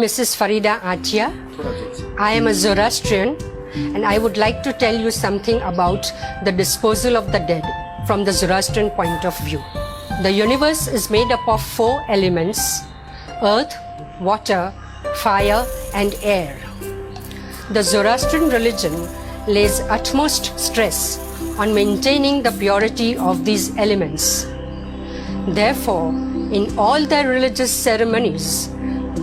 Mrs. Farida Atia. I am a Zoroastrian and I would like to tell you something about the disposal of the dead from the Zoroastrian point of view. The universe is made up of 4 elements: earth, water, fire and air. The Zoroastrian religion lays utmost stress on maintaining the purity of these elements. Therefore, in all their religious ceremonies,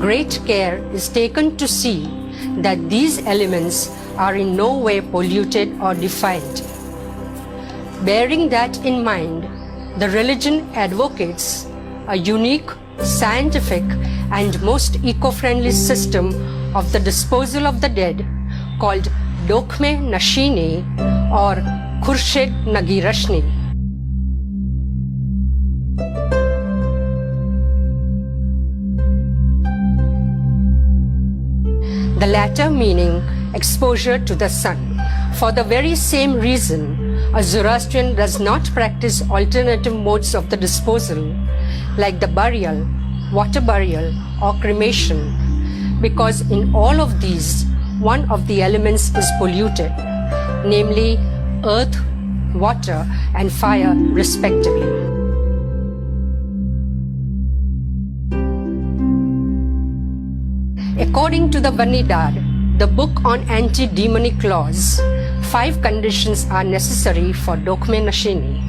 great care is taken to see that these elements are in no way polluted or defiled. Bearing that in mind, the religion advocates a unique, scientific and most eco-friendly system of the disposal of the dead called dakhme nashini or khurshid nagirashni. The latter meaning exposure to the sun. For the very same reason, a Zoroastrian does not practice alternative modes of the disposal like the burial, water burial or cremation, because in all of these, one of the elements is polluted, namely earth, water and fire respectively. According to the Vanidad, the book on anti-demonic laws, 5 conditions are necessary for dakhme nashini.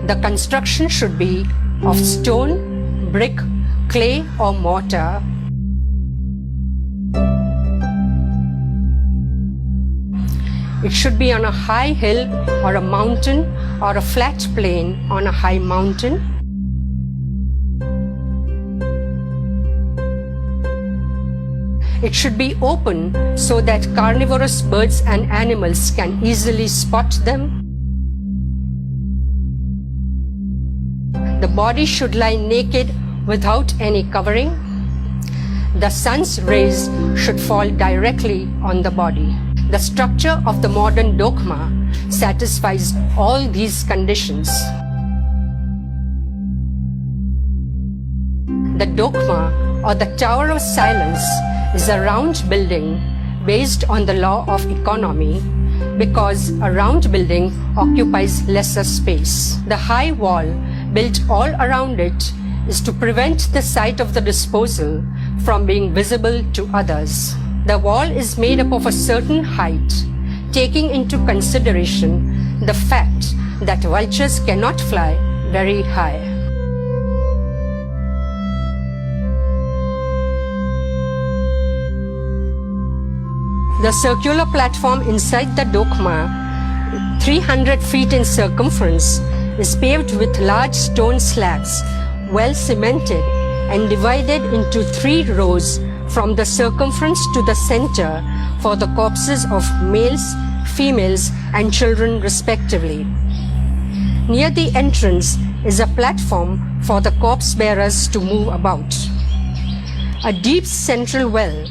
The construction should be of stone, brick, clay or mortar. It should be on a high hill or a mountain or a flat plain on a high mountain. It should be open so that carnivorous birds and animals can easily spot them. The body should lie naked without any covering. The sun's rays should fall directly on the body. The structure of the modern dakhma satisfies all these conditions. The dakhma, or the Tower of Silence, is a round building based on the law of economy because a round building occupies lesser space. The high wall built all around it is to prevent the site of the disposal from being visible to others. The wall is made up of a certain height, taking into consideration the fact that vultures cannot fly very high. The circular platform inside the dakhma, 300 feet in circumference, is paved with large stone slabs, well cemented and divided into 3 rows from the circumference to the center for the corpses of males, females and children respectively. Near the entrance is a platform for the corpse bearers to move about. A deep central well,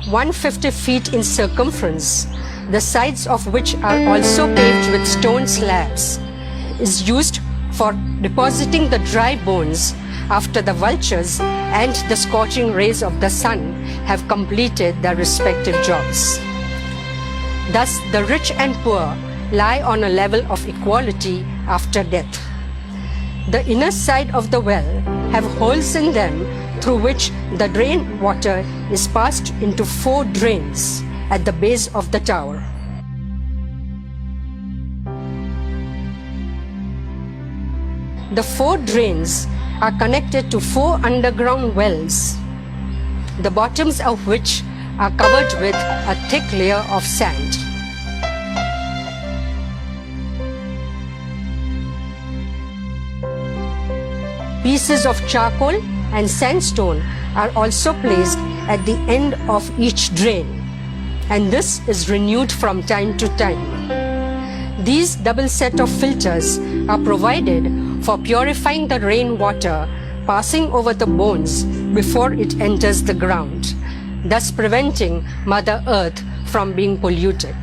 150 feet in circumference, the sides of which are also paved with stone slabs, is used for depositing the dry bones after the vultures and the scorching rays of the sun have completed their respective jobs. Thus, the rich and poor lie on a level of equality after death. The inner side of the well have holes in them through which the drain water is passed into 4 drains at the base of the tower. The 4 drains are connected to 4 underground wells, the bottoms of which are covered with a thick layer of sand. Pieces of charcoal and sandstone are also placed at the end of each drain, and this is renewed from time to time. These double set of filters are provided for purifying the rainwater passing over the bones before it enters the ground, thus preventing Mother Earth from being polluted.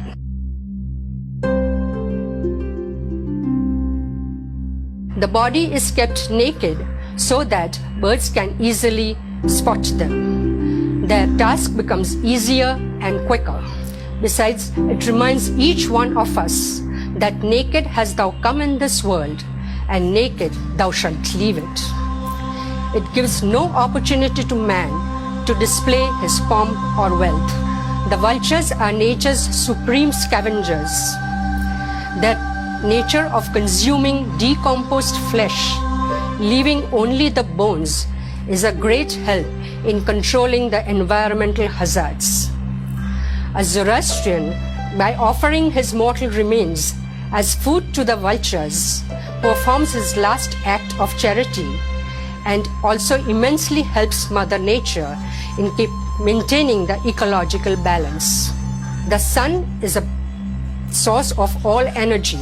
The body is kept naked so that birds can easily spot them. their task becomes easier and quicker. Besides, it reminds each one of us that naked hast thou come in this world, and naked thou shalt leave it. It gives no opportunity to man to display his pomp or wealth. The vultures are nature's supreme scavengers. Their nature of consuming decomposed flesh, leaving only the bones, is a great help in controlling the environmental hazards. A Zoroastrian, by offering his mortal remains as food to the vultures, performs his last act of charity and also immensely helps Mother Nature in maintaining the ecological balance. The sun is a source of all energy.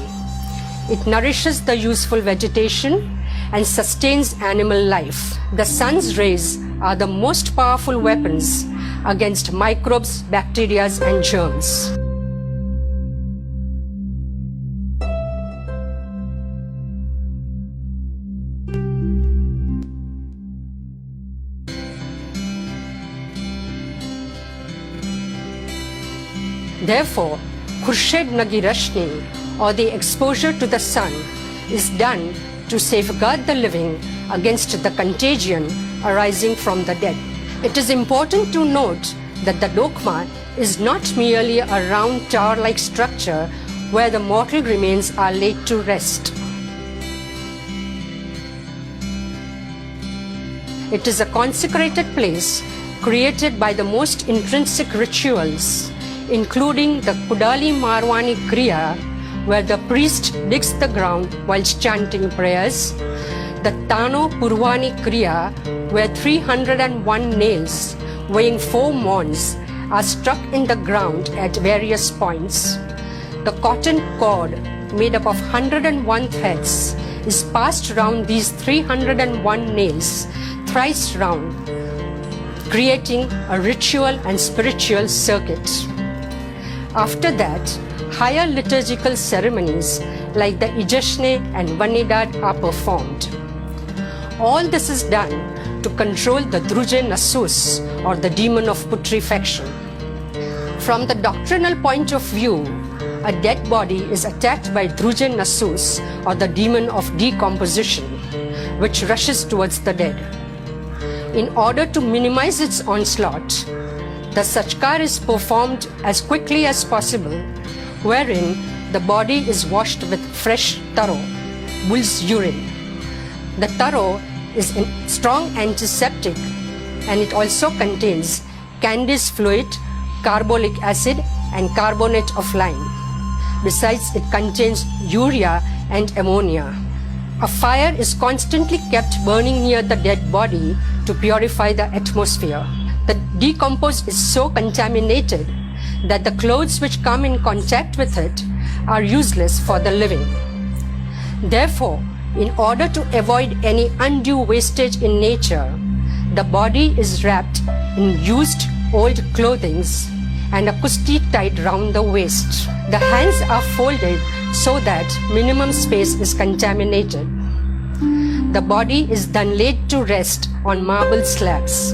It nourishes the useful vegetation and sustains animal life. The sun's rays are the most powerful weapons against microbes, bacteria, and germs. Therefore, Khurshid Nagi Rashni, or the exposure to the sun, is done to safeguard the living against the contagion arising from the dead. It is important to note that the dakhma is not merely a round tower-like structure where the mortal remains are laid to rest. It is a consecrated place created by the most intrinsic rituals, including the Kudali Marwani Kriya, where the priest digs the ground whilst chanting prayers, the Tano Purvani Kriya, where 301 nails weighing 4 mons are struck in the ground at various points. The cotton cord, made up of 101 threads, is passed round these 301 nails thrice round, creating a ritual and spiritual circuit. After that, higher liturgical ceremonies like the Ijashne and Vanidad are performed. All this is done to control the Druje Nasus, or the demon of putrefaction. From the doctrinal point of view, a dead body is attacked by Druje Nasus, or the demon of decomposition, which rushes towards the dead. In order to minimize its onslaught, the Sachkar is performed as quickly as possible, wherein the body is washed with fresh taro, bull's urine. The taro is a strong antiseptic, and it also contains Candice fluid, carbolic acid, and carbonate of lime. Besides, it contains urea and ammonia. A fire is constantly kept burning near the dead body to purify the atmosphere. The decomposed is so contaminated that the clothes which come in contact with it are useless for the living. Therefore, in order to avoid any undue wastage in nature, the body is wrapped in used old clothing and a kusti tied round the waist. The hands are folded so that minimum space is contaminated. The body is then laid to rest on marble slabs.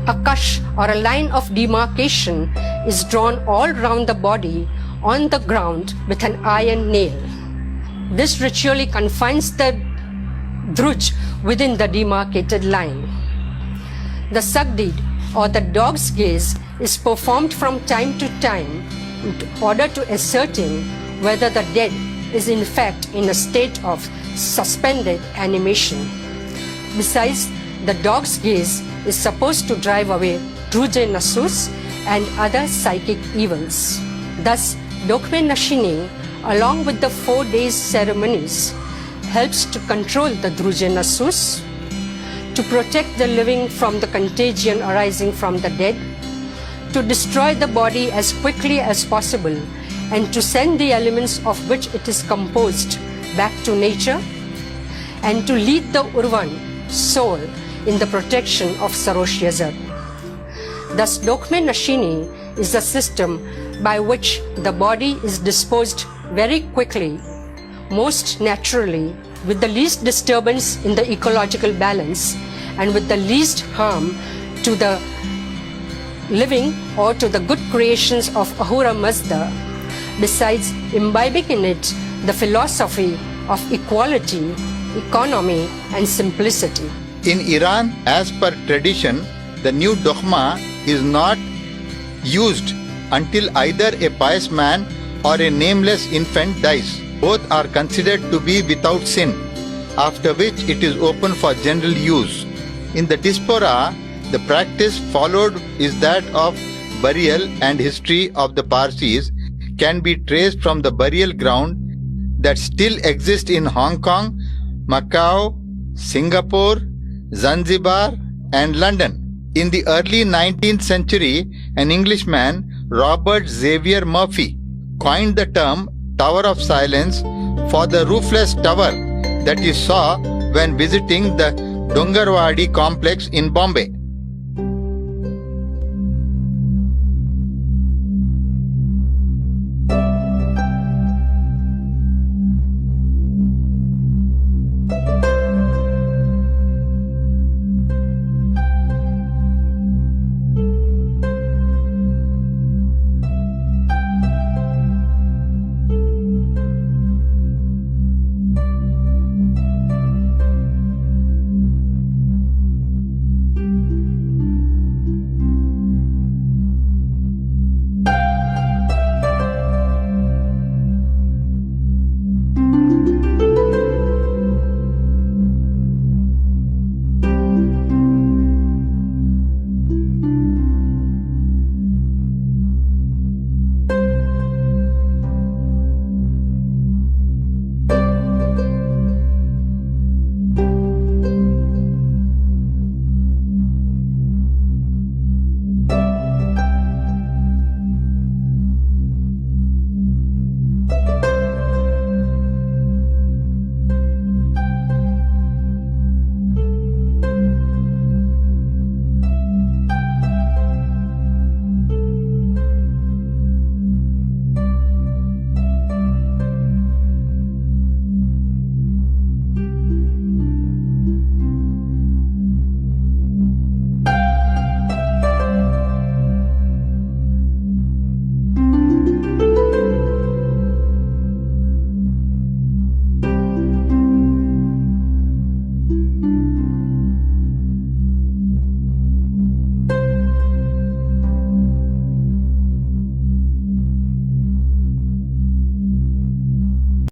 A kash, or a line of demarcation, is drawn all round the body on the ground with an iron nail. This ritually confines the druj within the demarcated line. The sagdid, or the dog's gaze, is performed from time to time in order to ascertain whether the dead is in fact in a state of suspended animation. Besides, the dog's gaze is supposed to drive away Druje Nasus and other psychic evils. Thus, Dakhme Nashini, along with the 4 days ceremonies, helps to control the Druje Nasus, to protect the living from the contagion arising from the dead, to destroy the body as quickly as possible, and to send the elements of which it is composed back to nature, and to lead the Urvan, soul, in the protection of Saroshyazar. Thus, Dakhme Nashini is a system by which the body is disposed very quickly, most naturally, with the least disturbance in the ecological balance and with the least harm to the living or to the good creations of Ahura Mazda, besides imbibing in it the philosophy of equality, economy, and simplicity. In Iran, as per tradition, the new dakhma is not used until either a pious man or a nameless infant dies. Both are considered to be without sin, after which it is open for general use. In the diaspora, the practice followed is that of burial, and history of the Parsis can be traced from the burial ground that still exists in Hong Kong, Macau, Singapore, Zanzibar, and London. In the early 19th century, an Englishman, Robert Xavier Murphy, coined the term Tower of Silence for the roofless tower that he saw when visiting the Dongarwadi complex in Bombay.